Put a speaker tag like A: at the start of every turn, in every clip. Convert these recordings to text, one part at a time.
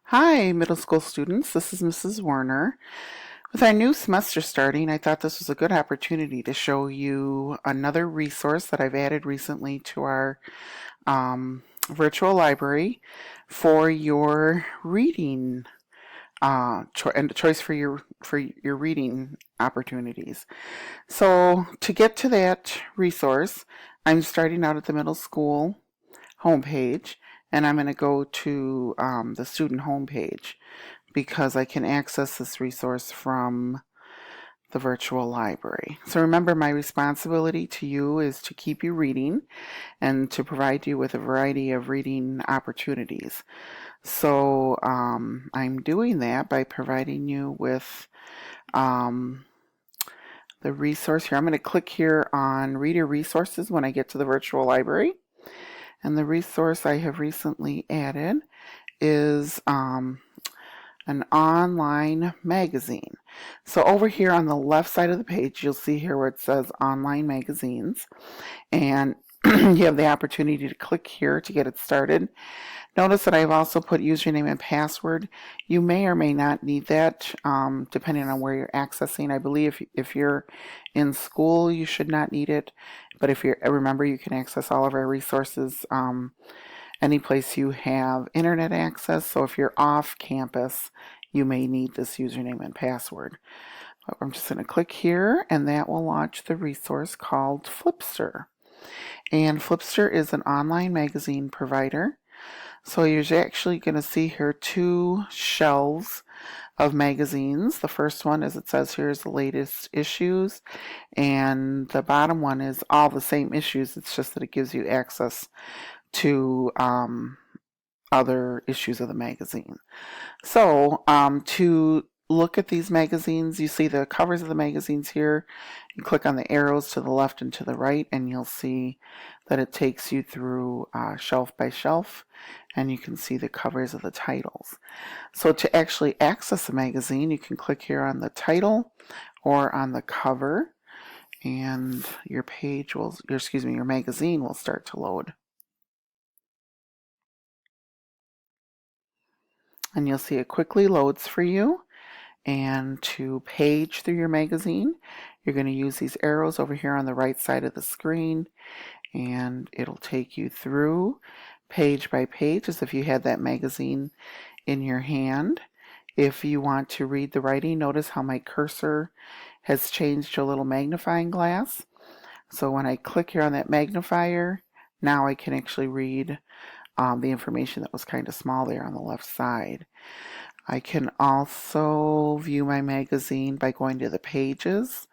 A: Hi, middle school students. This is Mrs. Warner. With our new semester starting, I thought this was a good opportunity to show you another resource that I've added recently to our virtual library for your reading and choice for your reading opportunities. So to get to that resource, I'm starting out at the middle school homepage, and I'm going to go to the student homepage because I can access this resource from the virtual library. So remember, my responsibility to you is to keep you reading and to provide you with a variety of reading opportunities. So I'm doing that by providing you with the resource here. I'm going to click here on Reader Resources when I get to the virtual library. And the resource I have recently added is an online magazine. So over here on the left side of the page, you'll see here where it says online magazines, and you have the opportunity to click here to get it started. Notice that I've also put username and password. You may or may not need that depending on where you're accessing. I believe if you're in school, you should not need it, but if you're, remember, you can access all of our resources any place you have internet access. So if you're off campus, you may need this username and password. I'm just going to click here, and that will launch the resource called Flipster. And Flipster is an online magazine provider. So you're actually going to see here two shelves of magazines. The first one, as it says here, is the latest issues, and the bottom one is all the same issues. It's just that it gives you access to other issues of the magazine. So to look at these magazines, you see the covers of the magazines here. You click on the arrows to the left and to the right, and you'll see that it takes you through shelf by shelf, and you can see the covers of the titles. So to actually access the magazine, you can click here on the title or on the cover, and your magazine will start to load. And you'll see it quickly loads for you. And to page through your magazine, you're going to use these arrows over here on the right side of the screen, and it'll take you through page by page as if you had that magazine in your hand. If you want to read the writing, notice how my cursor has changed to a little magnifying glass. So when I click here on that magnifier, now I can actually read the information that was kind of small there on the left side. I can also view my magazine by going to the pages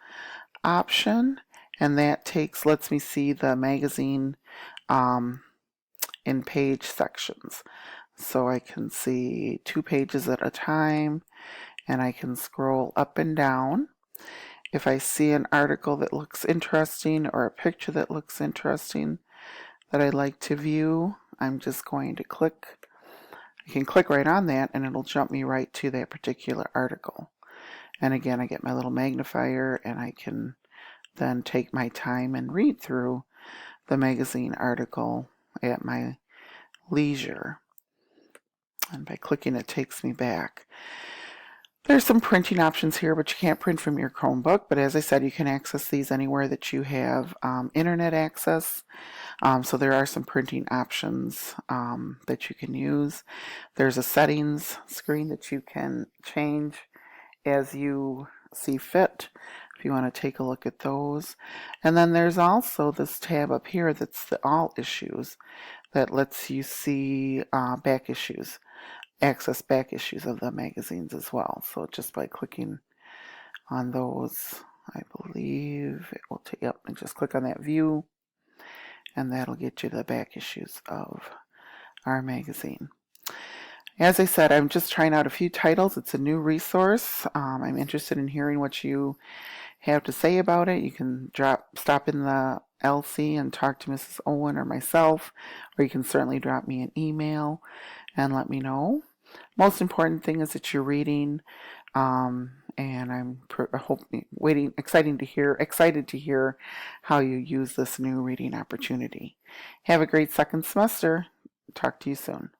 A: option, and that lets me see the magazine in page sections. So I can see 2 pages at a time, and I can scroll up and down. If I see an article that looks interesting or a picture that looks interesting that I'd like to view, I'm just going to click. I can click right on that, and it'll jump me right to that particular article. And again, I get my little magnifier, and I can then take my time and read through the magazine article at my leisure. And by clicking, it takes me back. There's some printing options here, but you can't print from your Chromebook. But as I said, you can access these anywhere that you have internet access. So there are some printing options that you can use. There's a settings screen that you can change as you see fit, if you want to take a look at those. And then there's also this tab up here that's the all issues that lets you see back issues, access back issues of the magazines as well. So just by clicking on those, I believe it will take, yep, and just click on that view, and that'll get you the back issues of our magazine. As I said, I'm just trying out a few titles. It's a new resource. I'm interested in hearing what you have to say about it. You can stop in the LC and talk to Mrs. Owen or myself, or you can certainly drop me an email and let me know. Most important thing is that you're reading, and I'm excited to hear how you use this new reading opportunity. Have a great second semester. Talk to you soon.